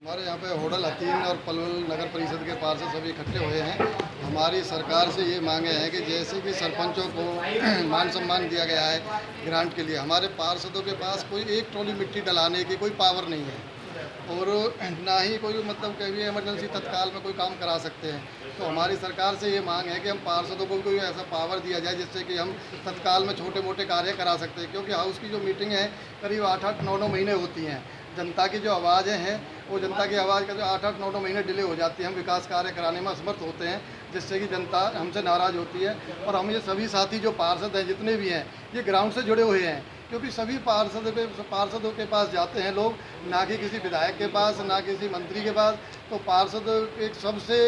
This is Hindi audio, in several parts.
हमारे यहाँ पे होटल हतीन और पलवल नगर परिषद के पार्षद सभी इकट्ठे हुए हैं। हमारी सरकार से ये मांगे हैं कि जैसे कि सरपंचों को मान सम्मान दिया गया है ग्रांट के लिए, हमारे पार्षदों के पास कोई एक ट्रॉली मिट्टी डलाने की कोई पावर नहीं है और ना ही कोई मतलब कभी इमरजेंसी तत्काल में कोई काम करा सकते हैं। तो हमारी सरकार से ये मांग है कि हम पार्षदों को कोई ऐसा पावर दिया जाए जिससे कि हम तत्काल में छोटे मोटे कार्य करा सकते हैं, क्योंकि हाउस की जो मीटिंग है करीब 8-8, 9-9 महीने होती हैं। जनता की जो आवाज़ें हैं वो जनता की आवाज़ का जो 8-8, 9-9 महीने डिले हो जाती है, हम विकास कार्य कराने में असमर्थ होते हैं, जिससे कि जनता हमसे नाराज़ होती है। और हम ये सभी साथी जो पार्षद हैं जितने भी हैं ये ग्राउंड से जुड़े हुए हैं, क्योंकि सभी पार्षदों के पास जाते हैं लोग, ना कि किसी विधायक के पास, ना किसी मंत्री के पास। तो पार्षद एक सबसे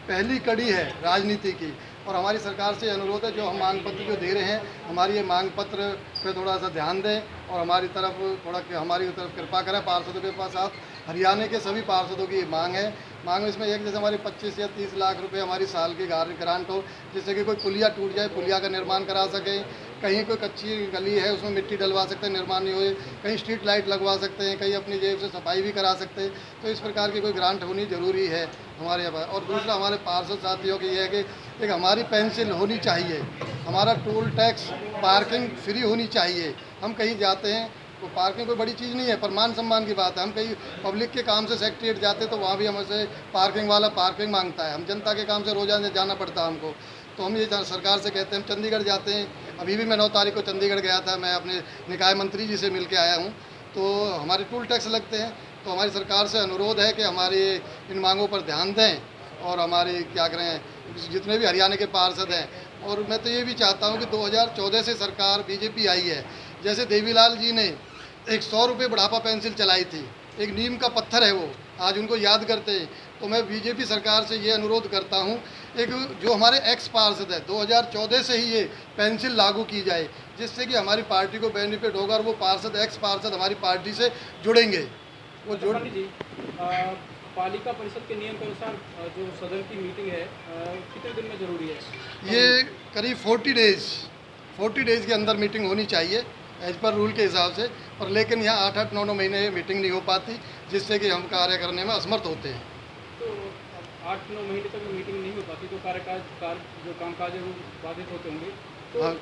पहली कड़ी है राजनीति की। और हमारी सरकार से अनुरोध है, जो हम मांग पत्र जो दे रहे हैं, हमारी ये मांग पत्र पे थोड़ा सा ध्यान दें और हमारी तरफ कृपा करें। पार्षदों के पास आप हरियाणा के सभी पार्षदों की मांग है। मांग इसमें एक जैसे हमारी 25 या 30 लाख रुपए हमारी साल की ग्रांट हो, जिससे कि कोई पुलिया टूट जाए, पुलिया का निर्माण करा सकें, कहीं कोई कच्ची गली है उसमें मिट्टी डलवा सकते हैं, निर्माण नहीं होए, कहीं स्ट्रीट लाइट लगवा सकते हैं, कहीं अपनी जेब से सफाई भी करा सकते हैं। तो इस प्रकार की कोई ग्रांट होनी ज़रूरी है हमारे यहाँ पर। और दूसरा हमारे पार्षद साथियों की यह है कि एक हमारी पेंशन होनी चाहिए, हमारा टोल टैक्स पार्किंग फ्री होनी चाहिए। हम कहीं जाते हैं तो पार्किंग कोई बड़ी चीज़ नहीं है, पर मान सम्मान की बात है। हम कहीं पब्लिक के काम से सेक्रेटरीट जाते तो वहाँ भी हमसे पार्किंग वाला पार्किंग मांगता है। हम जनता के काम से रोज़ाना जाना पड़ता है हमको। तो हम ये सरकार से कहते हैं, हम चंडीगढ़ जाते हैं, अभी भी मैं 9 तारीख को चंडीगढ़ गया था, मैं अपने निकाय मंत्री जी से मिल के आया हूँ। तो हमारे टोल टैक्स लगते हैं। तो हमारी सरकार से अनुरोध है कि हमारी इन मांगों पर ध्यान दें और हमारी क्या करें, जितने भी हरियाणा के पार्षद हैं। और मैं तो ये भी चाहता हूँ कि 2014 से सरकार बीजेपी आई है, जैसे देवीलाल जी ने एक 100 रुपये बुढ़ापा पेंसिल चलाई थी, एक नीम का पत्थर है वो, आज उनको याद करते हैं। तो मैं बीजेपी सरकार से ये अनुरोध करता हूँ, एक जो हमारे एक्स पार्षद है 2014 से ही ये पेंसिल लागू की जाए, जिससे कि हमारी पार्टी को बेनिफिट होगा और वो पार्षद एक्स पार्षद हमारी पार्टी से जुड़ेंगे। वो जुड़ पालिका परिषद के नियम के अनुसार जो सदन की मीटिंग है कितने दिन में जरूरी है? ये करीब 40 डेज़ के अंदर मीटिंग होनी चाहिए एज पर रूल के हिसाब से। और लेकिन यहाँ 8-8, 9-9 महीने मीटिंग नहीं हो पाती, जिससे कि हम कार्य करने में असमर्थ होते हैं। तो 8-9 महीने तक मीटिंग नहीं हो पाती तो जो कामकाज है वो बाधित होते होंगे। तो हाँ,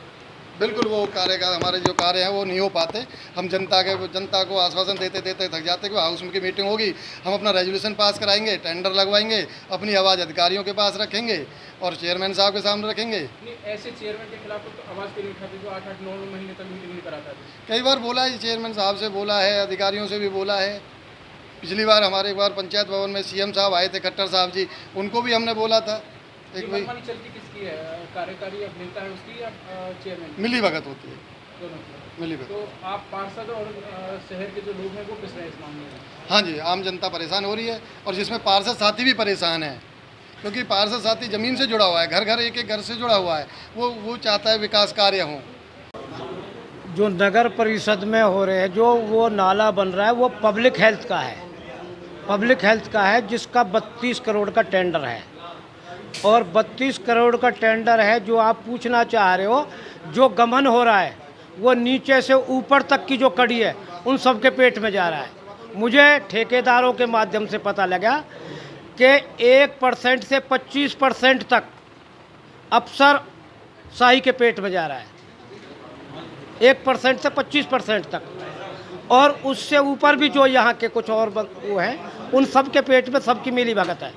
बिल्कुल वो हमारे जो कार्य हैं वो नहीं हो पाते। हम जनता को आश्वासन देते देते थक जाते कि हाउस की मीटिंग होगी, हम अपना रेजोल्यूशन पास कराएंगे, टेंडर लगवाएंगे, अपनी आवाज़ अधिकारियों के पास रखेंगे और चेयरमैन साहब के सामने रखेंगे। नहीं, ऐसे चेयरमैन के खिलाफ तो आवाज़ क्यों नहीं उठाते जो 8-8, 9 महीने तक मीटिंग नहीं कराता? कई बार बोला है, चेयरमैन साहब से बोला है, अधिकारियों से भी बोला है। पिछली बार हमारे एक बार पंचायत भवन में सीएम साहब आए थे, खट्टर साहब जी, उनको भी हमने बोला था। एक भाई चलती किसकी है, कार्यकारी अभियंता है उसकी या चेयरमैन? मिली भगत होती है, दोनों की। मिली भगत। तो आप पार्षद और शहर के जो लोग हैं वो पिस रहे हैं इस मामले में? हाँ जी, आम जनता परेशान हो रही है और जिसमें पार्षद साथी भी परेशान है, क्योंकि पार्षद साथी ज़मीन से जुड़ा हुआ है, घर घर एक घर से जुड़ा हुआ है। वो चाहता है विकास कार्य हों। जो नगर परिषद में हो रहे हैं, जो वो नाला बन रहा है वो पब्लिक हेल्थ का है, पब्लिक हेल्थ का है, जिसका 32 करोड़ का टेंडर है। और 32 करोड़ का टेंडर है। जो आप पूछना चाह रहे हो, जो गमन हो रहा है वो नीचे से ऊपर तक की जो कड़ी है उन सब के पेट में जा रहा है। मुझे ठेकेदारों के माध्यम से पता लगा कि 1% से 25% तक अफसर शाही के पेट में जा रहा है, 1% से 25% तक। और उससे ऊपर भी जो यहाँ के कुछ और वो हैं, उन सब के पेट में सबकी मिली भगत है।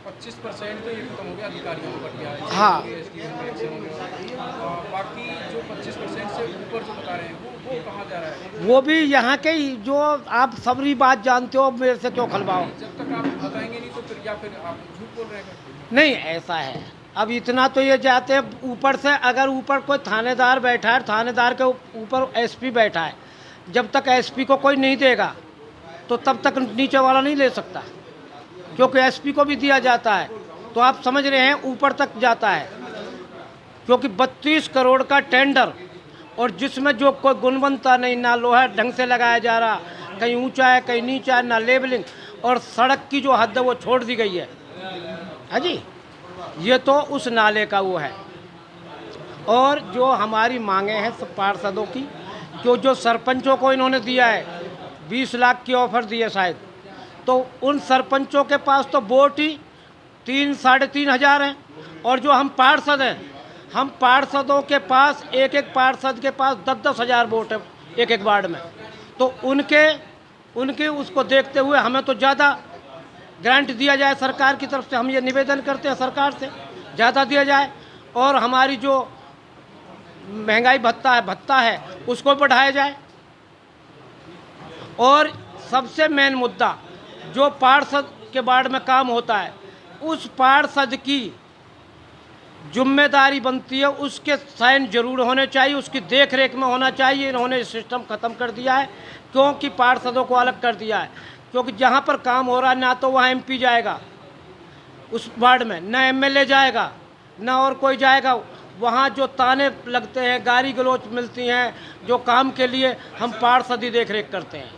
25% तो ये खत्म हो गया अधिकारियों को बढ़ गया है। हाँ। बाकी जो 25% से ऊपर जो बता रहे हैं वो कहाँ जा रहा है? वो भी यहाँ के ही, जो आप सबरी बात जानते हो, मेरे से क्यों खलवाओ? जब तक आप बताएंगे नहीं तो फिर या फिर आप झूठ बोल रहे हैं? नहीं, ऐसा है। अब इतना तो ये जाते हैं ऊपर से, अगर ऊपर कोई थानेदार बैठा है, थानेदार के ऊपर एसपी बैठा है, जब तक एसपी को कोई नहीं देगा तो तब तक नीचे वाला नहीं ले सकता, क्योंकि एसपी को भी दिया जाता है। तो आप समझ रहे हैं ऊपर तक जाता है, क्योंकि 32 करोड़ का टेंडर, और जिसमें जो कोई गुणवत्ता नहीं, ना लोहा ढंग से लगाया जा रहा, कहीं ऊंचा है कहीं नीचा है, ना लेबलिंग, और सड़क की जो हद है वो छोड़ दी गई है। हाँ जी, ये तो उस नाले का वो है। और जो हमारी मांगे हैं सब पार्षदों की, जो सरपंचों को इन्होंने दिया है 20 लाख की ऑफ़र दी है शायद, तो उन सरपंचों के पास तो वोट ही 3-3,500 हैं, और जो हम पार्षद हैं, हम पार्षदों के पास एक एक पार्षद के पास 10-10 हज़ार वोट है एक एक वार्ड में। तो उनके उसको देखते हुए हमें तो ज़्यादा ग्रांट दिया जाए सरकार की तरफ से। हम ये निवेदन करते हैं सरकार से ज़्यादा दिया जाए, और हमारी जो महंगाई भत्ता है उसको बढ़ाया जाए। और सबसे मेन मुद्दा, जो पार्षद के वार्ड में काम होता है उस पार्षद की जिम्मेदारी बनती है, उसके साइन जरूर होने चाहिए, उसकी देख रेख में होना चाहिए। इन्होंने सिस्टम ख़त्म कर दिया है, क्योंकि पार्षदों को अलग कर दिया है। क्योंकि जहाँ पर काम हो रहा है ना तो वहाँ एमपी जाएगा उस वार्ड में, ना एमएलए जाएगा, ना और कोई जाएगा। वहाँ जो ताने लगते हैं, गाली गलौच मिलती हैं, जो काम के लिए हम पार्षद ही देख रेख करते हैं।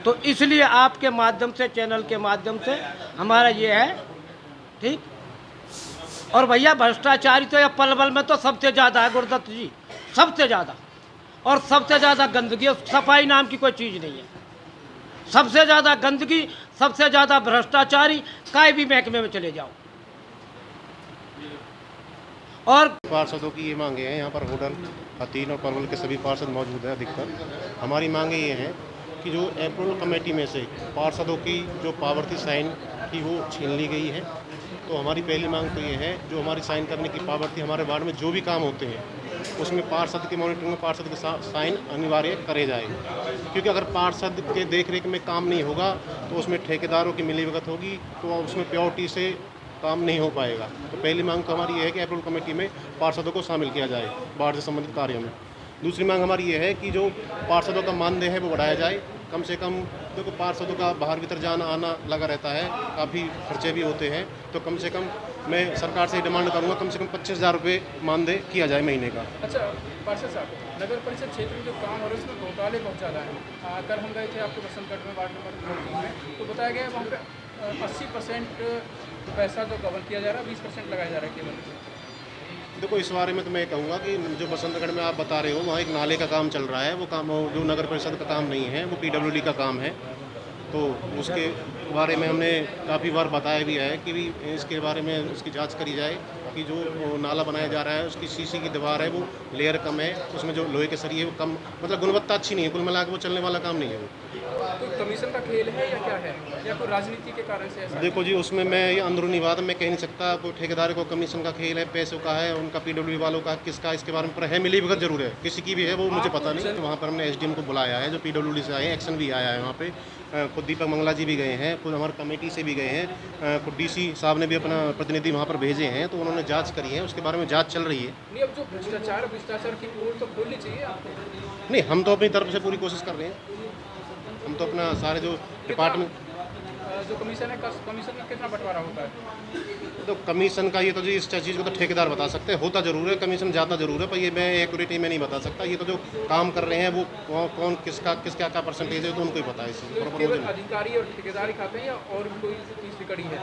तो इसलिए आपके माध्यम से, चैनल के माध्यम से हमारा ये है, ठीक। और भैया भ्रष्टाचारी तो या पलवल में तो सबसे ज़्यादा है गुरुदत्त जी, सबसे ज़्यादा, और सबसे ज़्यादा गंदगी। सफाई नाम की कोई चीज़ नहीं है। सबसे ज़्यादा गंदगी, सबसे ज़्यादा भ्रष्टाचारी, काई भी महकमे में चले जाओ। और पार्षदों की ये मांगे हैं, यहाँ पर होडल, हतीन और परवल के सभी पार्षद मौजूद हैं अधिकतर। हमारी मांगे ये हैं कि जो अप्रूवल कमेटी में से पार्षदों की जो पावर थी साइन की वो छीन ली गई है। तो हमारी पहली मांग तो ये है, जो हमारी साइन करने की पावर थी, हमारे वार्ड में जो भी काम होते हैं उसमें पार्षद की मॉनिटरिंग में पार्षद के साइन अनिवार्य करे जाए। क्योंकि अगर पार्षद के देख रेख में काम नहीं होगा तो उसमें ठेकेदारों की मिलीभगत होगी, तो उसमें प्योरिटी से काम नहीं हो पाएगा। तो पहली मांग तो हमारी ये है कि अप्रूवल कमेटी में पार्षदों को शामिल किया जाए वार्ड से संबंधित कार्यों में। दूसरी मांग हमारी ये है कि जो पार्षदों का मानदेय है वो बढ़ाया जाए। कम से कम देखो पार्षदों का बाहर भीतर जाना आना लगा रहता है, काफ़ी खर्चे भी होते हैं। तो कम से कम मैं सरकार से डिमांड करूँगा, कम से कम 25,000 रुपये मानदेय किया जाए महीने का। अच्छा पार्षद साहब, नगर परिषद क्षेत्र में जो काम हो रहा है उसमें घोटाले बहुत ज़्यादा हैं। कल हम गए थे आपके बसंतगढ़ में, वार्ड नंबर 3 में, तो बताया गया वहाँ पे 80% पैसा जो गबन किया जा रहा है, 20% लगाया जा रहा है केवल। देखो इस बारे में तो मैं कहूँगा कि जो बसंतगढ़ में आप बता रहे हो वहाँ एक नाले का काम चल रहा है। वो काम जो नगर परिषद का काम नहीं है, वो पीडब्ल्यूडी का काम है। तो उसके बारे में हमने काफ़ी बार बताया भी है कि भी इसके बारे में उसकी जांच करी जाए कि जो नाला बनाया जा रहा है उसकी सीसी की दीवार है वो लेयर कम है, उसमें जो लोहे के सरिये वो कम, मतलब गुणवत्ता अच्छी नहीं है। कुल मिला के वो चलने वाला काम नहीं है। वो कोई कमीशन का खेल है या क्या है, या कोई राजनीति के कारण से ऐसा? देखो जी, उसमें मैं ये अंदरूनी बात में कह नहीं सकता। कोई ठेकेदार को कमीशन का खेल है, पैसों का है, उनका पीडब्ल्यू वालों का, किसका, इसके बारे में पर है मिलीभगत जरूर है, किसी की भी है वो मुझे पता नहीं। तो वहाँ पर हमने एसडीएम को बुलाया है, जो पीडब्ल्यूडी से आए हैं, एक्शन भी आया है वहाँ पे। खुद दीपक मंगला जी भी गए हैं, खुद हमारे कमेटी से भी गए हैं, खुद डीसी साहब ने भी अपना प्रतिनिधि वहाँ पर भेजे हैं। तो उन्होंने जांच करी है, उसके बारे में जांच चल रही है। नहीं, अब जो भ्रष्टाचार की पोल तो खोलनी चाहिए आपको। नहीं, हम तो अपनी तरफ से पूरी कोशिश कर रहे हैं। हम तो अपना सारे जो डिपार्टमेंट जो कमीशन है, कमीशन में कितना बंटवारा होता है? तो कमीशन का ये तो जी इस चीज़ को तो ठेकेदार बता सकते हैं। होता जरूर है, कमीशन जाता जरूर है, पर ये मैं एक्यूरेटी में नहीं बता सकता। ये तो जो काम कर रहे हैं वो कौन किसका क्या परसेंटेज है तो उनको ही पता है। इसी केवल अधिकारी और ठेकेदार ही खाते हैं या और भी कोई तीसरी कड़ी है?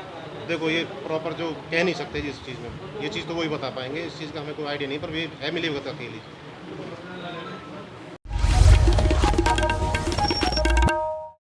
देखो ये प्रॉपर जो कह नहीं सकते जी इस चीज़ में, ये चीज़ तो वही बता पाएंगे। इस चीज़ का हमें कोई आइडिया नहीं, पर ये है मिलीभगत का खेल ही।